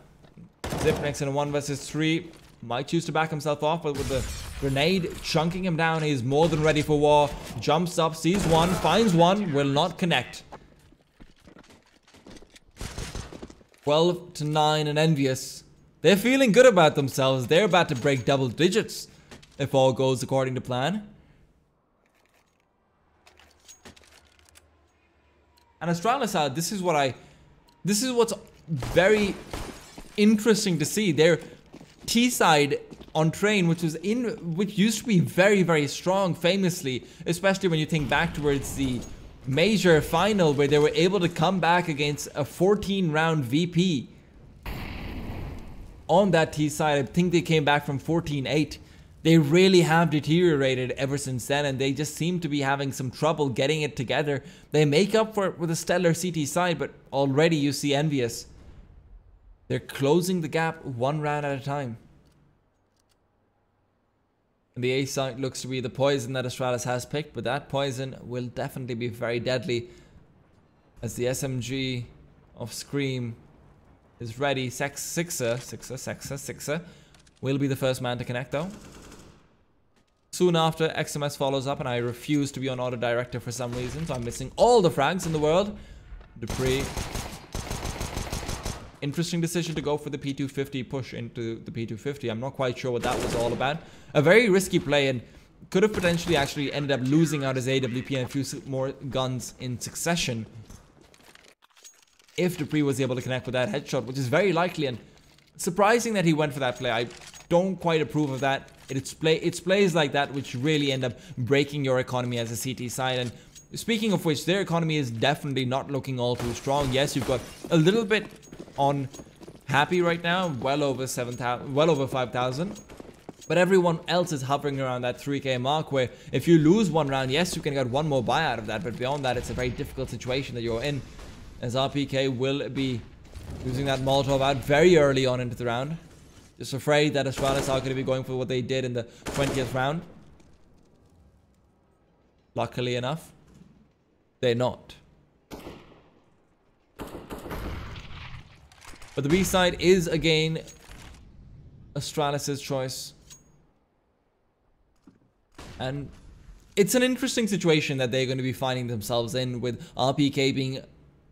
Zip next in a 1 versus 3. Might choose to back himself off, but with the grenade chunking him down, he's more than ready for war. Jumps up, sees one, finds one, will not connect. 12 to 9 and EnVyUs. They're feeling good about themselves. They're about to break double digits if all goes according to plan. And Astralis, this is what's very interesting to see. Their T side on train, which used to be very, very strong, famously, especially when you think back towards the major final where they were able to come back against a 14-round VP. On that T side, I think they came back from 14-8. They really have deteriorated ever since then, and they just seem to be having some trouble getting it together. They make up for it with a stellar CT side, but already you see EnVyUs. They're closing the gap 1 round at a time. And the A side looks to be the poison that Astralis has picked, but that poison will definitely be very deadly as the SMG of Scream is ready. Sixer will be the first man to connect though. Soon after, XMS follows up, and I refuse to be on auto director for some reason, so I'm missing all the frags in the world. Dupree. Interesting decision to go for the P250 push into the P250. I'm not quite sure what that was all about. A very risky play, and could have potentially actually ended up losing out his AWP and a few more guns in succession if Dupree was able to connect with that headshot, which is very likely, and surprising that he went for that play. I don't quite approve of that. It's plays like that which really end up breaking your economy as a CT side. And speaking of which, their economy is definitely not looking all too strong. Yes, you've got a little bit on Happy right now, well over 7,000, well over 5,000. But everyone else is hovering around that 3k mark, where if you lose 1 round, yes, you can get 1 more buy out of that, but beyond that, it's a very difficult situation that you're in, as RPK will be using that Molotov out very early on into the round. Just afraid that Astralis are going to be going for what they did in the 20th round. Luckily enough, they're not. But the B side is again Astralis' choice. And it's an interesting situation that they're going to be finding themselves in, with RPK being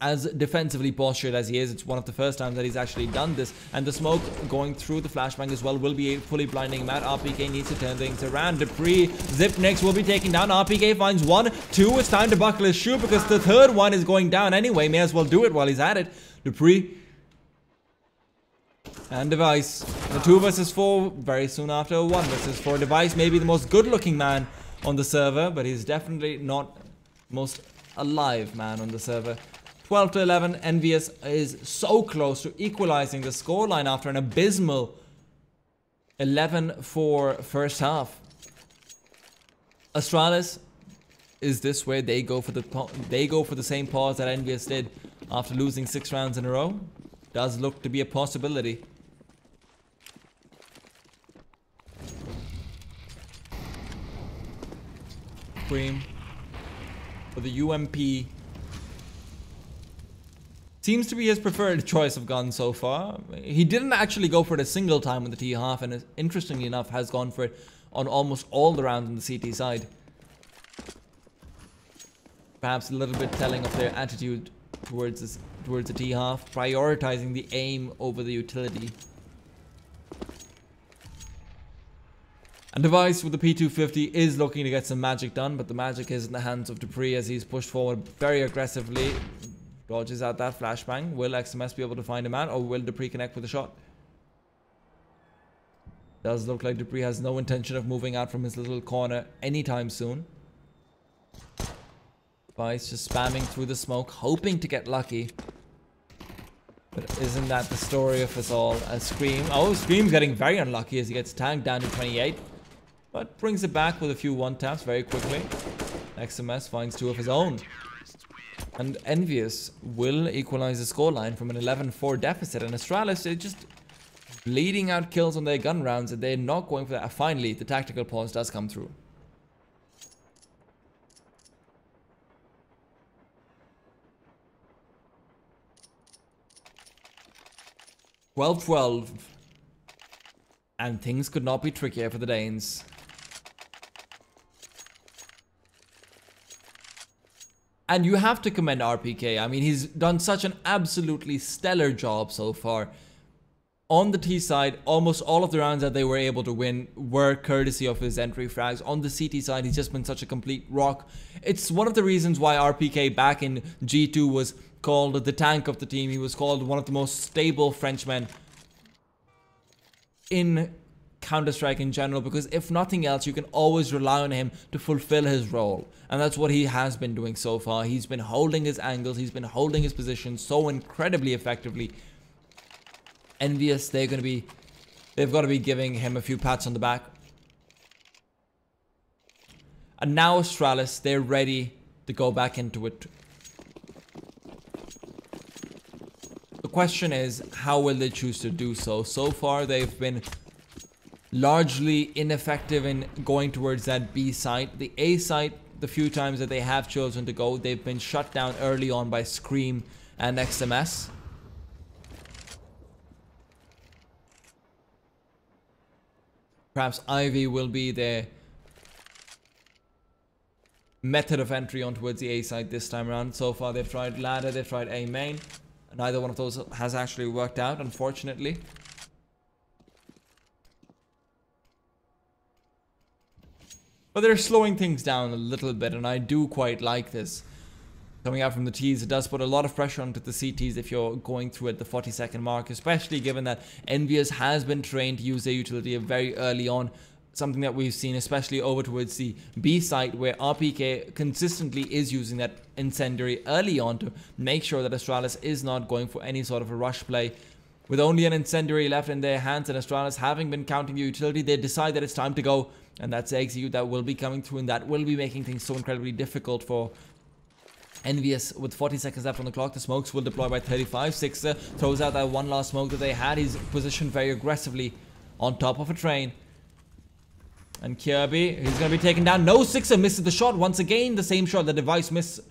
as defensively postured as he is. It's one of the first times that he's actually done this, and the smoke going through the flashbang as well will be fully blinding him out. RPK needs to turn things around. Dupree, Zip next will be taken down. RPK finds 1, 2, it's time to buckle his shoe because the third one is going down anyway. May as well do it while he's at it. Dupree and Device, the 2 versus 4, very soon after a 1 versus 4. Device may be the most good looking man on the server, but he's definitely not most alive man on the server. 12 to 11, EnVyUs is so close to equalizing the scoreline after an abysmal 11-4 first half. Astralis is this where they go for the same pause that EnVyUs did after losing 6 rounds in a row? Does look to be a possibility. Cream for the UMP. Seems to be his preferred choice of gun so far. He didn't actually go for it a single time in the T half, and interestingly enough has gone for it on almost all the rounds on the CT side. Perhaps a little bit telling of their attitude towards the T half, prioritizing the aim over the utility. And Device with the P250 is looking to get some magic done, but the magic is in the hands of Dupree as he's pushed forward very aggressively. Dodges out that flashbang. Will XMS be able to find him out, or will Dupree connect with a shot? Does look like Dupree has no intention of moving out from his little corner anytime soon. Device just spamming through the smoke, hoping to get lucky. But isn't that the story of us all? Scream. Oh, Scream's getting very unlucky as he gets tagged down to 28. But brings it back with a few one-taps very quickly. XMS finds 2 of his own. And EnVyUs will equalize the scoreline from an 11-4 deficit. And Astralis, they're just bleeding out kills on their gun rounds, and they're not going for that. Finally, the tactical pause does come through. Well, 12. And things could not be trickier for the Danes. And you have to commend RPK. I mean, he's done such an absolutely stellar job so far. On the T side, almost all of the rounds that they were able to win were courtesy of his entry frags. On the CT side, he's just been such a complete rock. It's one of the reasons why RPK back in G2 was called the tank of the team. He was called one of the most stable Frenchmen in Counter-Strike in general, because if nothing else, you can always rely on him to fulfill his role. And that's what he has been doing so far. He's been holding his angles, he's been holding his position so incredibly effectively. EnVyUs, they've got to be giving him a few pats on the back. And now Astralis, they're ready to go back into it. The question is, how will they choose to do so? So far, they've been largely ineffective in going towards that B site. The A site, the few times that they have chosen to go, they've been shut down early on by Scream and XMS. Perhaps Ivy will be their method of entry on towards the A site this time around. So far, they've tried ladder, they've tried A main. Neither one of those has actually worked out, unfortunately. But they're slowing things down a little bit, and I do quite like this. Coming out from the T's, it does put a lot of pressure onto the CTs if you're going through at the 40-second mark, especially given that EnVyUs has been trained to use their utility very early on. Something that we've seen, especially over towards the B site, where RPK consistently is using that incendiary early on to make sure that Astralis is not going for any sort of a rush play. With only an incendiary left in their hands and Astralis having been counting the utility, they decide that it's time to go. And that's the execute that will be coming through, and that will be making things so incredibly difficult for EnVyUs. With 40 seconds left on the clock, the smokes will deploy by 35. Sixer throws out that one last smoke that they had. He's positioned very aggressively on top of a train. And Kirby, he's going to be taken down. No, Sixer misses the shot. Once again, the same shot the device missed.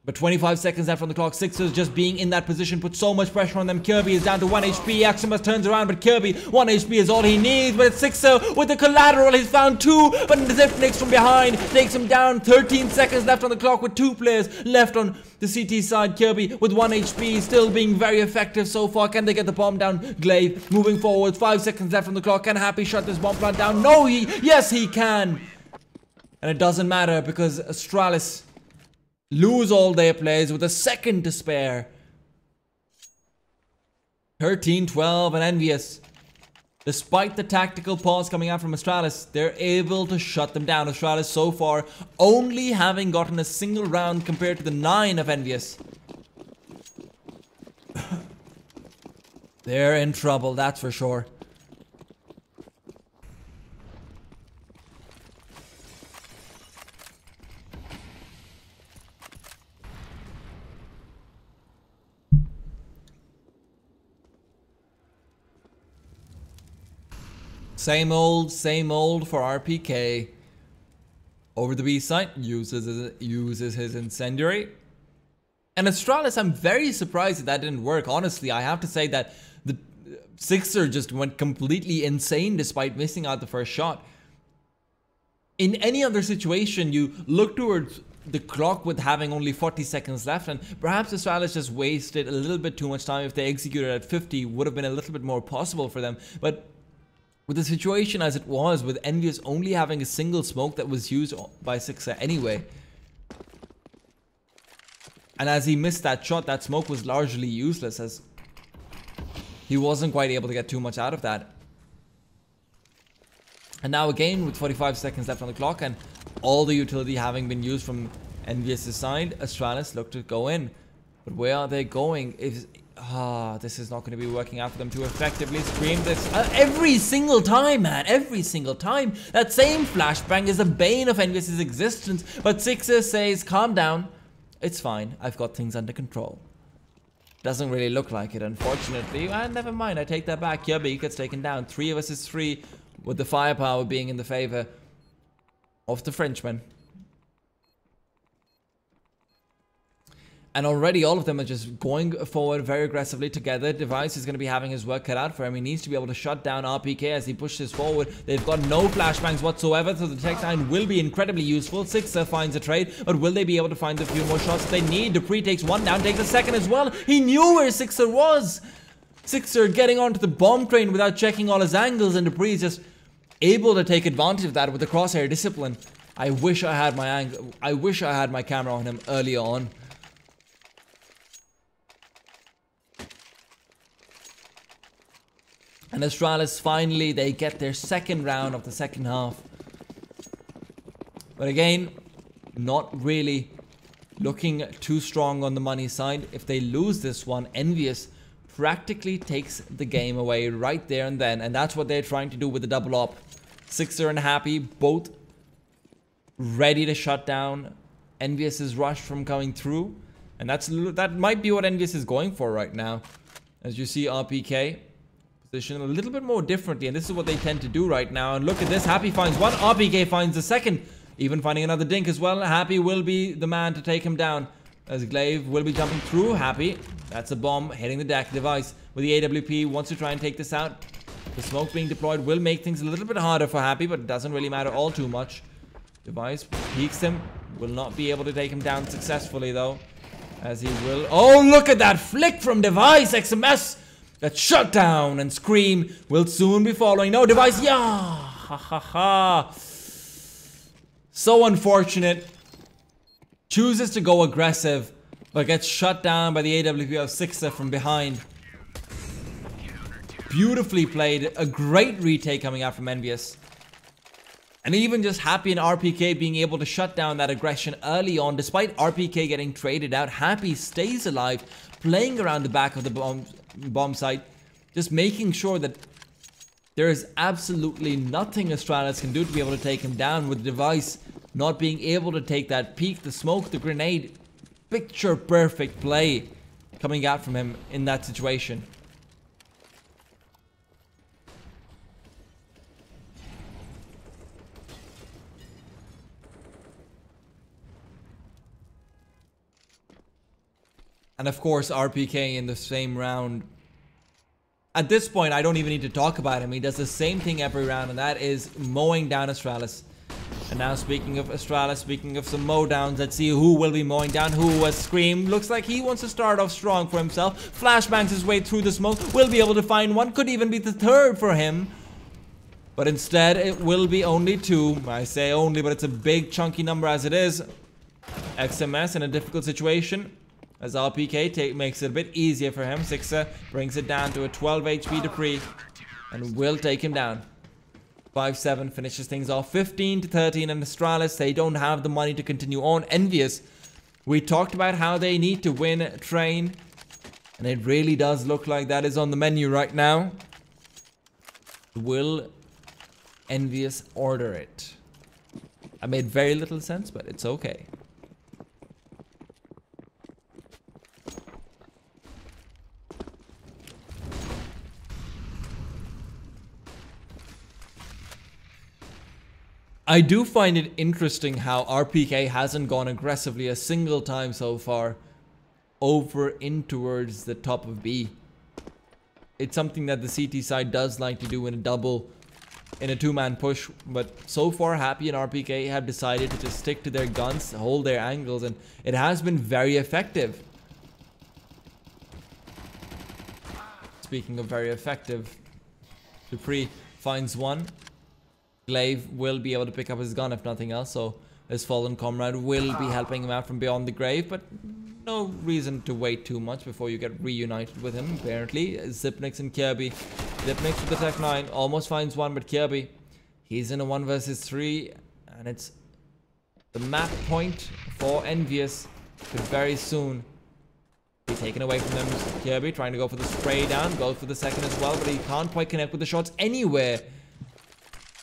But 25 seconds left on the clock. Sixers just being in that position put so much pressure on them. Kirby is down to 1 HP. Aximus turns around, but Kirby, 1 HP is all he needs. But it's Sixer with the collateral. He's found 2, but Zipnix from behind takes him down. 13 seconds left on the clock with 2 players left on the CT side. Kirby with 1 HP, still being very effective so far. Can they get the bomb down? Glaive moving forward. 5 seconds left on the clock. Can Happy shut this bomb plant down? No, yes, he can. And it doesn't matter because Astralis lose all their players with a second to spare. 13-12 and EnVyUs. Despite the tactical pause coming out from Astralis, they're able to shut them down. Astralis so far only having gotten a single round compared to the 9 of EnVyUs. They're in trouble, that's for sure. Same old for RPK. Over the B site, uses his incendiary. And Astralis, I'm very surprised that didn't work. Honestly, I have to say that the Sixer just went completely insane despite missing out the first shot. In any other situation, you look towards the clock with having only 40 seconds left, and perhaps Astralis just wasted a little bit too much time. If they executed at 50, would have been a little bit more possible for them. But with the situation as it was, with EnVyUs only having a single smoke that was used by Sixer anyway. And as he missed that shot, that smoke was largely useless as he wasn't quite able to get too much out of that. And now again, with 45 seconds left on the clock and all the utility having been used from EnVyUs' side, Astralis look to go in. But where are they going? This is not going to be working out for them to effectively. Scream this every single time, man. Every single time. That same flashbang is the bane of EnVyUs' existence. But Sixer says, calm down. It's fine. I've got things under control. Doesn't really look like it, unfortunately. And never mind. I take that back. Kirby gets taken down. 3 versus 3, with the firepower being in the favor of the Frenchman. And already all of them are just going forward very aggressively together. EnVyUs is going to be having his work cut out for him. He needs to be able to shut down RPK as he pushes forward. They've got no flashbangs whatsoever, so the Tech 9 will be incredibly useful. Sixer finds a trade, but will they be able to find a few more shots they need? Dupree takes one down, takes a second as well. He knew where Sixer was. Sixer getting onto the bomb train without checking all his angles, and Dupree is just able to take advantage of that with the crosshair discipline. I wish I had my angle. I wish I had my camera on him early on. And Astralis finally, they get their second round of the second half. But again, not really looking too strong on the money side. If they lose this one, EnVyUs practically takes the game away right there and then. And that's what they're trying to do with the double op. Sixer and Happy, both ready to shut down EnVyUs' rush from coming through. And that might be what EnVyUs is going for right now. As you see, RPK position a little bit more differently, and this is what they tend to do right now. And look at this, Happy finds one, RPK finds the second, even finding another dink as well. Happy will be the man to take him down, as Glaive will be jumping through. Happy, that's a bomb hitting the deck. EnVyUs with the AWP wants to try and take this out. The smoke being deployed will make things a little bit harder for Happy, but it doesn't really matter all too much. EnVyUs peeks him, will not be able to take him down successfully though, as he will. Oh, look at that flick from EnVyUs. XMS that shut down, and Scream will soon be following. No, EnVyUs, yeah, ha ha ha. So unfortunate. Chooses to go aggressive, but gets shut down by the AWP of Sixer from behind. Beautifully played. A great retake coming out from EnVyUs. And even just Happy and RPK being able to shut down that aggression early on, despite RPK getting traded out, Happy stays alive, playing around the back of the bomb site, just making sure that there is absolutely nothing Astralis can do to be able to take him down, with EnVyUs not being able to take that peek, the smoke, the grenade. Picture perfect play coming out from him in that situation. And of course, RPK in the same round. At this point, I don't even need to talk about him. He does the same thing every round, and that is mowing down Astralis. And now, speaking of Astralis, speaking of some mow downs, let's see who will be mowing down who. Was Scream. Looks like he wants to start off strong for himself. Flashbangs his way through the smoke. Will be able to find one. Could even be the third for him. But instead, it will be only two. I say only, but it's a big chunky number as it is. XMS in a difficult situation, as RPK makes it a bit easier for him. Sixer brings it down to a 12 HP Dupree and will take him down. 5-7 finishes things off. 15-13, and Astralis, they don't have the money to continue on. EnVyUs, we talked about how they need to win Train, and it really does look like that is on the menu right now. Will EnVyUs order it? I made very little sense, but it's okay. I do find it interesting how RPK hasn't gone aggressively a single time so far over in towards the top of B. It's something that the CT side does like to do in a two-man push, but so far Happy and RPK have decided to just stick to their guns, hold their angles, and it has been very effective. Speaking of very effective, Dupree finds one. Glaive will be able to pick up his gun if nothing else, so his fallen comrade will be helping him out from beyond the grave, but no reason to wait too much before you get reunited with him, apparently. Zipnix and Kirby. Zipnix with the Tech 9 almost finds one, but Kirby, he's in a 1 versus 3, and it's the map point for EnVyUs could very soon be taken away from them. Kirby trying to go for the spray down, goes for the second as well, but he can't quite connect with the shots anywhere.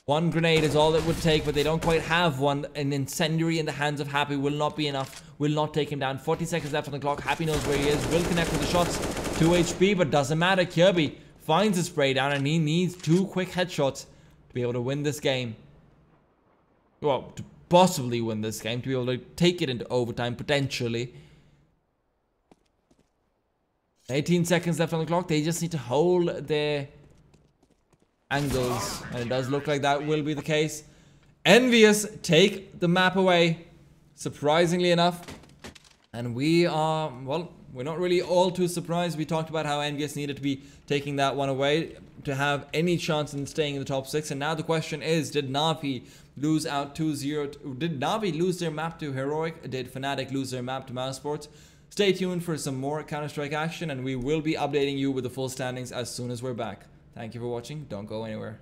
One grenade is all it would take, but they don't quite have one. An incendiary in the hands of Happy will not be enough. Will not take him down. 40 seconds left on the clock. Happy knows where he is. Will connect with the shots. 2 HP, but doesn't matter. Kirby finds a spray down, and he needs 2 quick headshots to be able to win this game. Well, to possibly win this game. To be able to take it into overtime, potentially. 18 seconds left on the clock. They just need to hold their angles, and it does look like that will be the case. EnVyUs take the map away, surprisingly enough. And we are, well, we're not really all too surprised. We talked about how EnVyUs needed to be taking that one away to have any chance in staying in the top 6. And now the question is, did Na'Vi lose out 2-0? Did Na'Vi lose their map to Heroic? Did Fnatic lose their map to Mousesports? Stay tuned for some more Counter-Strike action, and we will be updating you with the full standings as soon as we're back. Thank you for watching. Don't go anywhere.